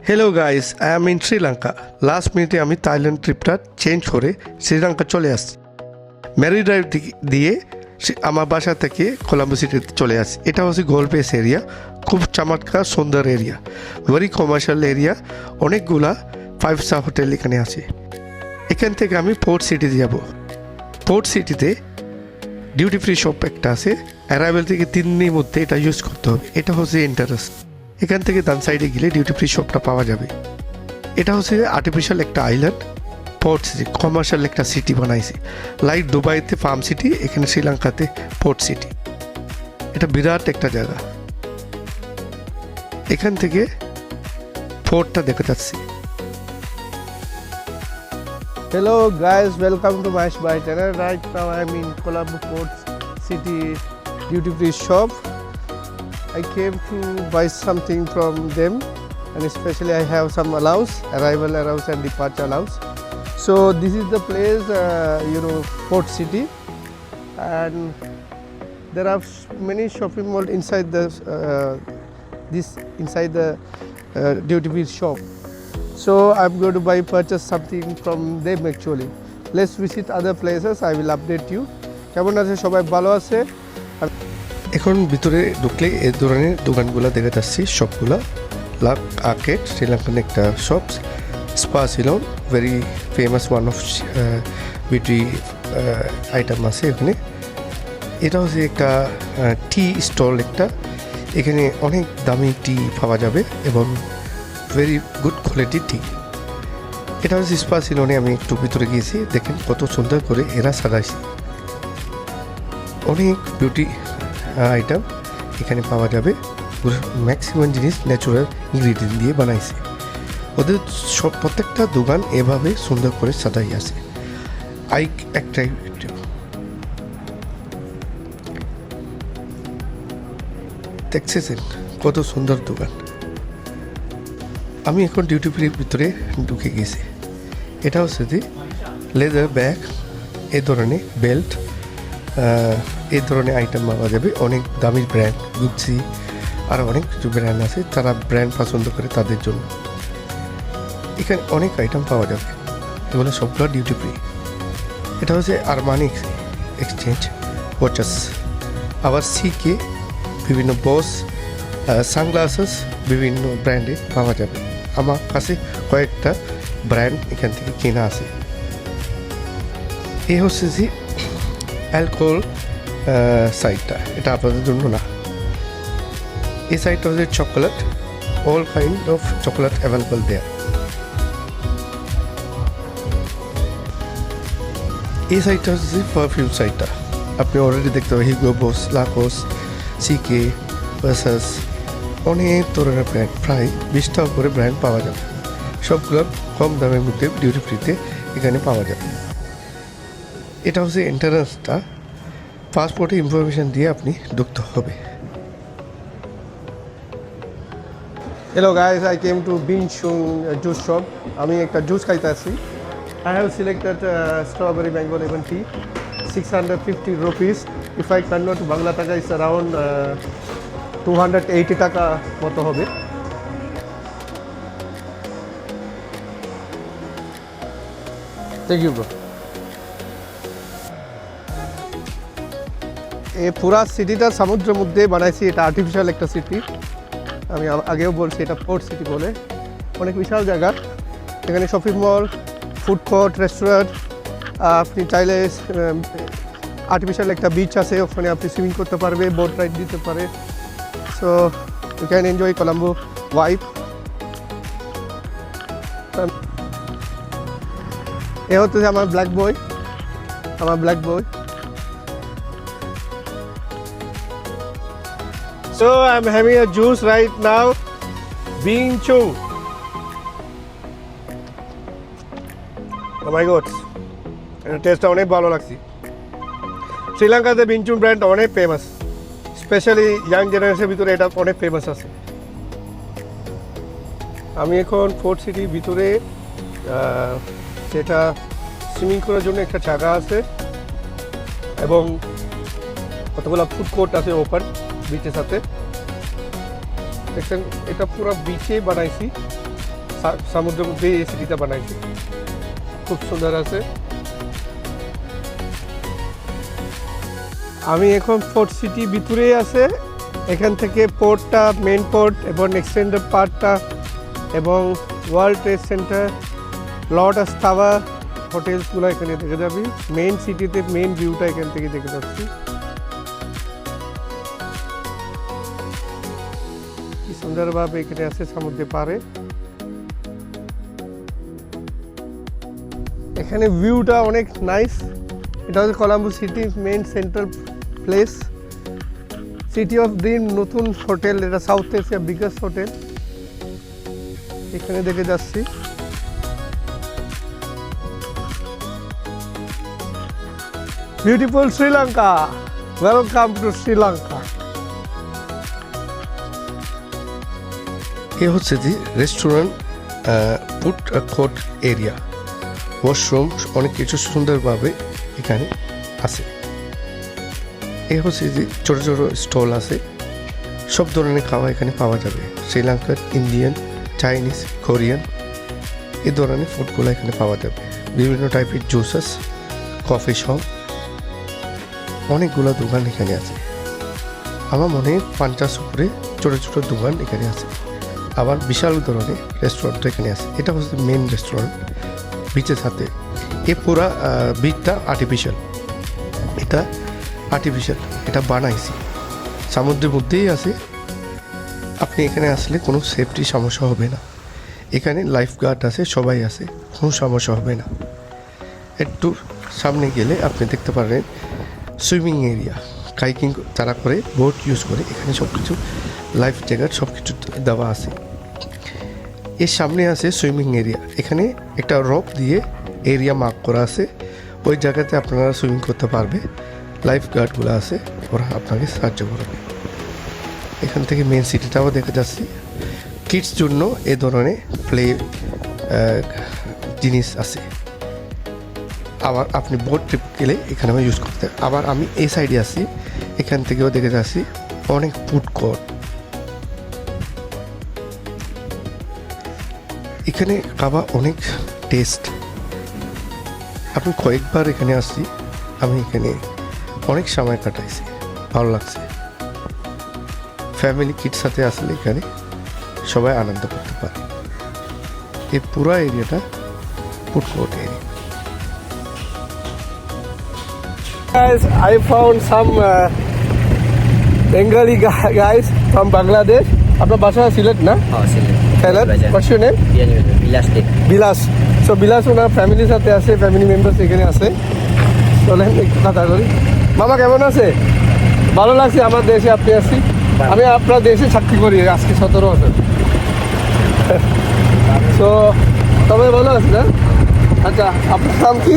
Hello guys, I am in Sri Lanka. Last মিনিটে আমি Thailand ট্রিপটা চেঞ্জ করে শ্রীলঙ্কা চলে আসছি। ম্যারি ড্রাইভ দিয়ে আমার বাসা থেকে কলাম্বো সিটিতে চলে আসি। এটা হচ্ছে গোল বেস এরিয়া, খুব চমৎকার সুন্দর এরিয়া, ভেরি কমার্শিয়াল এরিয়া। অনেকগুলা 5 স্টার হোটেল এখানে আছে। এখান থেকে আমি পোর্ট সিটিতে যাব। পোর্ট সিটিতে ডিউটি ফ্রি শপ একটা আছে। অ্যারাইভেল থেকে 3 দিনের মধ্যে এটা ইউজ করতে হবে। এটা হচ্ছে ইন্টারেস্ট। এখান থেকে ডান সাইডে গেলে ডিউটি ফ্রি শপটা পাওয়া যাবে। এটা হচ্ছে আর্টিফিশিয়াল একটা আইল্যান্ড, পোর্ট সিটি, কমার্শিয়াল একটা সিটি বানাইছে। লাইক দুবাইতে ফার্ম সিটি, এখানে শ্রীলঙ্কাতে পোর্ট সিটি। এটা বিরাট একটা জায়গা। এখান থেকে পোর্টটা দেখা যাচ্ছে। Hello guys, welcome to my channel. Right now I am in Colombo Port City duty free shop. I came to buy something from them, and especially I have some allowance, arrival allowance and departure allowance. So this is the place, Port City, and there are many shopping malls inside the duty free shop. So I'm going to purchase something from them actually. Let's visit other places. I will update you. কেমন আছে সবাই? ভালো আছে? এখন ভিতরে ঢুকলে এই ধরনের দোকানগুলো দেখা যাচ্ছে, সবগুলা লাক আর্কেড, শ্রীলঙ্কান একটা shop. Spa Ceylon, very famous one of beauty item আছে এখানে। এটা হচ্ছে একটা টি স্টল একটা। এখানে অনেক দামি টি পাওয়া যাবে এবং ভেরি গুড কোয়ালিটি টি। এটা হচ্ছে স্পা সিলনে। আমি একটু ভিতরে গিয়েছি, দেখেন কত সুন্দর করে এরা সাজাইছে। অনেক বিউটি আইটেম এখানে পাওয়া যাবে। ম্যাক্সিমাম জিনিস ন্যাচুরাল ইনগ্রিডিয়েন্ট দিয়ে বানাইছে। ওদের সব প্রত্যেকটা দোকান এভাবে সুন্দর করে সাজাই আছে। দেখছেন কত সুন্দর দোকান। আমি এখন ডিউটি ফ্রির ভিতরে ঢুকে গেছি। এটা হচ্ছে যে লেদার ব্যাগ, এই ধরনের বেল্ট, এই ধরনের আইটেম পাওয়া যাবে। অনেক দামি ব্র্যান্ড, গুচি আর অনেক কিছু ব্র্যান্ড আছে, তারা ব্র্যান্ড পছন্দ করে তাদের জন্য। এখানে অনেক আইটেম পাওয়া যাবে, এগুলো সবগুলো ডিউটি ফ্রি। এটা হচ্ছে আরমানি এক্সচেঞ্জ ওয়াচার্স, আবার সিকে বিভিন্ন বস সানগ্লাসেস বিভিন্ন ব্র্যান্ডে পাওয়া যাবে। আমার কাছে কয়েকটা ব্র্যান্ড এখান থেকে কেনা আছে। এই হচ্ছে যে অ্যালকোহল সাইডটা, এটা আপনাদের জন্য না। এই সাইডটা হচ্ছে chocolate, all kind of chocolate available there. এই সাইডটা হচ্ছে পারফিউম সাইডটা। আপনি অলরেডি দেখতে পাবেন হিগো বস, লাকোস, সিকে, ভার্সাস অনেক ধরনের ব্র্যান্ড, প্রায় 20টা করে ব্র্যান্ড পাওয়া যাবে। সবগুলো কম দামের মধ্যে ডিউটি ফ্রিতে এখানে পাওয়া যাবে। এটা হচ্ছে এন্ট্রান্সটা। পাসপোর্টে ইনফরমেশন দিয়ে আপনি ঢুকতে হবে। Hello guys, I came to Binchung juice shop. আমি একটা জুস খাইতে আসি। I have selected strawberry mango lemon tea, 650 rupees. If I convert to Bangla Taka, it's around 280 টাকা মতো হবে। Thank you bro. এই পুরা সিটিটা সমুদ্রের মধ্যে বানাইছি। এটা আর্টিফিশিয়াল একটা সিটি। আমি আগেও বলছি এটা পোর্ট সিটি বলে। অনেক বিশাল জায়গা। এখানে shopping mall, food court, restaurant. আপনি চাইলে আর্টিফিশিয়াল একটা বিচ আছে, ওখানে আপনি সুইমিং করতে পারবে, বোট রাইড দিতে পারে। So you can enjoy Colombo vibe. এ হচ্ছে আমার black boy. So I'm having a juice right now, Binchung. Oh my god, এটা টেস্টটা অনেক ভালো লাগছে। শ্রীলঙ্কাতে বিনচুং ব্র্যান্ড অনেক ফেমাস, স্পেশালি ইয়াং জেনারেশনের ভিতরে এটা অনেক ফেমাস আছে। আমি এখন ফোর্ট সিটির ভিতরে, যেটা সুইমিং করার জন্য একটা জায়গা আছে এবং কতগুলো ফুড কোর্ট আছে ওপেন বিচের সাথে। দেখছেন এটা পুরো বিচে বানাইছি। সমুদ্রের মধ্যে এই সিটিটা বানাইছে, খুব সুন্দর আছে। আমি এখন পোর্ট সিটি ভিতরেই আছে, এখান থেকে পোর্টটা, মেন পোর্ট এবং এক্সটেন্ডেড পার্টটা এবং world trade centre, lotus tower, হোটেলসগুলো এখানে দেখে যাবি। মেন সিটিতে মেন ভিউটা এখান থেকে দেখে যাচ্ছি। কি সুন্দরভাবে এখানে আছে সমুদ্রের পাড়ে। এখানে ভিউটা অনেক নাইস। এটা হচ্ছে Colombo city main central place, city of dream নতুন হোটেল, এটা সাউথ এশিয়া বিগেস্ট হোটেল, এখানে দেখে যাচ্ছি। Beautiful Sri Lanka, welcome to Sri Lanka. এ হচ্ছে যে restaurant, food court area, washroom, অনেক কিছু সুন্দরভাবে এখানে আছে। এ হচ্ছে যে ছোটো ছোটো স্টল আছে, সব ধরনের খাওয়া এখানে পাওয়া যাবে। শ্রীলঙ্কার, ইন্ডিয়ান, চাইনিজ, কোরিয়ান, এই ধরনের ফুডগুলো এখানে পাওয়া যাবে। বিভিন্ন টাইপের জুসেস, কফি শপ, অনেকগুলো দোকান এখানে আছে। আমার মনে হয় 50 উপরে ছোটো ছোটো দোকান এখানে আছে। আবার বিশাল ধরনের রেস্টুরেন্ট এখানে আছে। এটা হচ্ছে মেন রেস্টুরেন্ট বিচের সাথে। এ পুরা বিচটা আর্টিফিশিয়াল, এটা আর্টিফিশিয়াল, এটা বানাইছি, সমুদ্রের মধ্যেই আছে। আপনি এখানে আসলে কোনো সেফটি সমস্যা হবে না। এখানে লাইফ গার্ড আছে, সবাই আছে, কোনো সমস্যা হবে না। একটু সামনে গেলে আপনি দেখতে পারেন সুইমিং এরিয়া, কাইকিং তারা করে, বোট ইউজ করে, এখানে সব কিছু লাইফ জ্যাকেট সব কিছু দেওয়া আছে। এর সামনে আছে সুইমিং এরিয়া, এখানে একটা রপ দিয়ে এরিয়া মার্ক করা আছে, ওই জায়গাতে আপনারা সুইমিং করতে পারবে। লাইফ গার্ডগুলো আছে, ওরা আপনাকে সাহায্য করবে। এখান থেকে মেন সিটিটাও দেখা যাচ্ছে। কিডস জন্য এ ধরনের প্লে জিনিস আছে। আবার আপনি বোট ট্রিপ গেলে এখানে ইউজ করতে। আবার আমি এই সাইডে আসি, এখান থেকেও দেখে যাচ্ছি অনেক ফুড কোর্ট। এখানে খাবার অনেক টেস্ট। আমি কয়েকবার এখানে আসছি, আমি এখানে অনেক সময় কাটাইছি, ভালো লাগছে। ফ্যামিলি কিডস সাথে আসলে এখানে সবাই আনন্দ করতে পারে। এই পুরো এরিয়াটা food court area. Guys, I found some Bengali guys from Bangladesh. আপনার বাসা সিলেট না? হ্যাঁ Sylhet. What's your name? Vilas. So বিলাস ওনার ফ্যামিলির সাথে আছে, ফ্যামিলি মেম্বার্স এখানে আছে। চলেন একটু কথা বলি। মামা কেমন আছে? ভালো লাগছে আমার দেশে আপনি আসছি। আমি আপনার দেশে চাকরি করি আজকে 17 বছর। সো তবে ভালো আছে না? আচ্ছা, আপনার নাম কি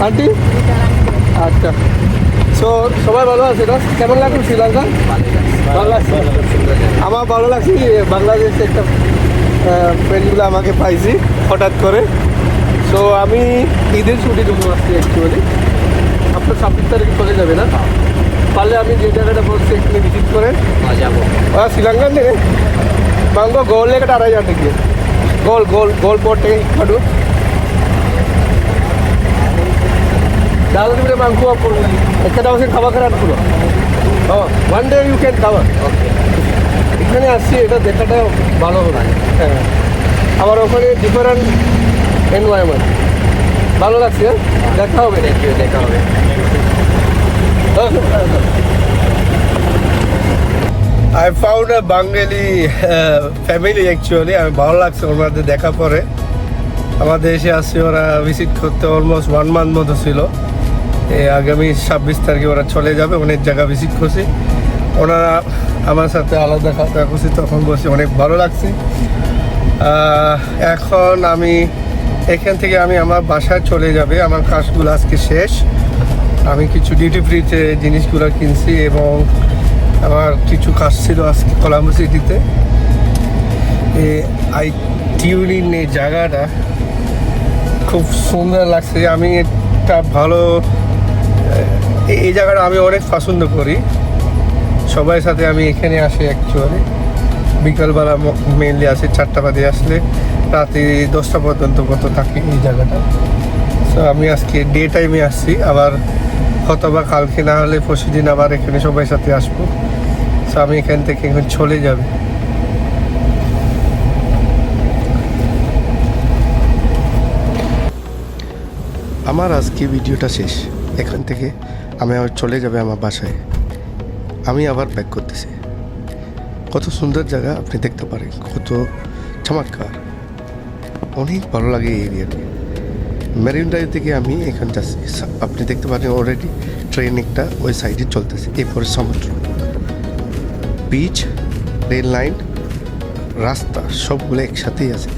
আন্টি? আচ্ছা, সো সবাই ভালো আছে না? কেমন লাগলো শ্রীলঙ্কা? ভালো লাগছে। আমার ভালো লাগছে। বাংলাদেশে একটা ফ্রেন্ডগুলো আমাকে পাইছি হঠাৎ করে। সো আমি ঈদের ছুটি জন্য আসছি অ্যাকচুয়ালি। আপনার 26 তারিখে চলে যাবে না? পারলে আমি যে জায়গাটা বলছি এখানে ভিজিট করেন। যাবো। শ্রীলঙ্কা থেকে বাংলা গোল লেগে আড়াই হাজার থেকে গোল পোর্ট থেকে কাটু দাদা মাংস একটা বসে খাবার খারাপ পুরো। ওয়ান ডে ইউ ক্যান খাবার। এখানে আসছি, এটা দেখাটা ভালো হবে। হ্যাঁ, আবার ওখানে ডিফারেন্ট এনভায়রনমেন্ট ভালো লাগছে। দেখা হবে, দেখা হবে। I found a Bengali family actually. আমি ভালো লাগছে ওনাদের দেখা পরে। আমাদের এসে আসছে, ওরা ভিজিট করতে অলমোস্ট 1 মান্থ মতো ছিল। আগামী 26 তারিখে ওরা চলে যাবে। অনেক জায়গা ভিজিট করছে ওনারা, আমার সাথে আলাদা খাওয়া করছি, তখন বসে অনেক ভালো লাগছে। এখন আমি এখান থেকে আমার বাসায় চলে যাবে। আমার কাজগুলো আজকে শেষ। আমি কিছু ডিউটি ফ্রিতে জিনিসগুলো কিনছি এবং আমার কিছু কাজ ছিল আজকে কলাম্বো সিটিতে। আই টিউলিন এই জায়গাটা খুব সুন্দর লাগছে। আমি একটা ভালো এই জায়গাটা আমি অনেক পছন্দ করি। সবার সাথে আমি এখানে আসি অ্যাকচুয়ালি। বিকালবেলা মেনলি আসি 4টা বাজে, আসলে রাতে 10টা পর্যন্ত কত থাকি এই জায়গাটা। সো আমি আজকে ডে টাইমে আসছি, আবার হয়তোবা কালকে না হলে পরশু দিন আবার এখানে সবাই সাথে আসবো। সো আমি এখান থেকে এখন চলে যাবে। আমার আজকে ভিডিওটা শেষ, এখান থেকে আমি আবার চলে যাবে আমার বাসায়। আমি আবার ব্যাক করতেছি। কত সুন্দর জায়গা আপনি দেখতে পারেন, কত চমৎকার, অনেক ভালো লাগে এই এরিয়াটি। মেরিন ড্রাইভ থেকে আমি এখানে যাচ্ছি, আপনি দেখতে পারেন অলরেডি ট্রেন একটা ওই সাইডে চলতেছে। এরপরে সমুদ্র, বিচ, রেল লাইন, রাস্তা সবগুলো একসাথেই আছে।